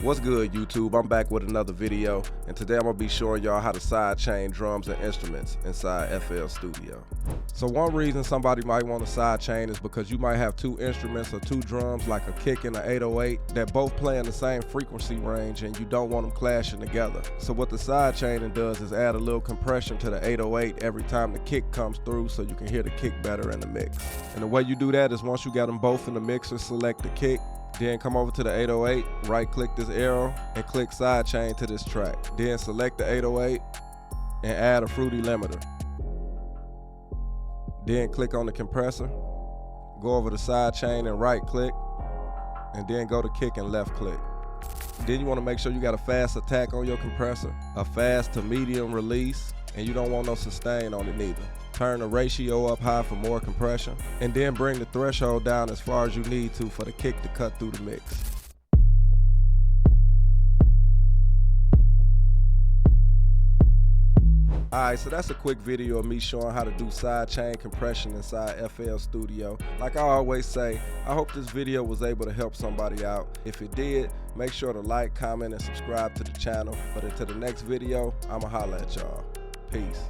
What's good, YouTube? I'm back with another video, and today I'm gonna be showing y'all how to sidechain drums and instruments inside FL Studio. So one reason somebody might want to sidechain is because you might have two instruments or two drums, like a kick and an 808, that both play in the same frequency range, and you don't want them clashing together. So what the sidechaining does is add a little compression to the 808 every time the kick comes through, so you can hear the kick better in the mix. And the way you do that is once you got them both in the mixer, select the kick, then come over to the 808, right click this arrow and click sidechain to this track. Then select the 808 and add a fruity limiter. Then click on the compressor, go over to sidechain and right click, and then go to kick and left click. Then you want to make sure you got a fast attack on your compressor, a fast to medium release, and you don't want no sustain on it neither. Turn the ratio up high for more compression, and then bring the threshold down as far as you need to for the kick to cut through the mix. Alright, so that's a quick video of me showing how to do sidechain compression inside FL Studio. Like I always say, I hope this video was able to help somebody out. If it did, make sure to like, comment, and subscribe to the channel. But until the next video, I'ma holla at y'all. Peace.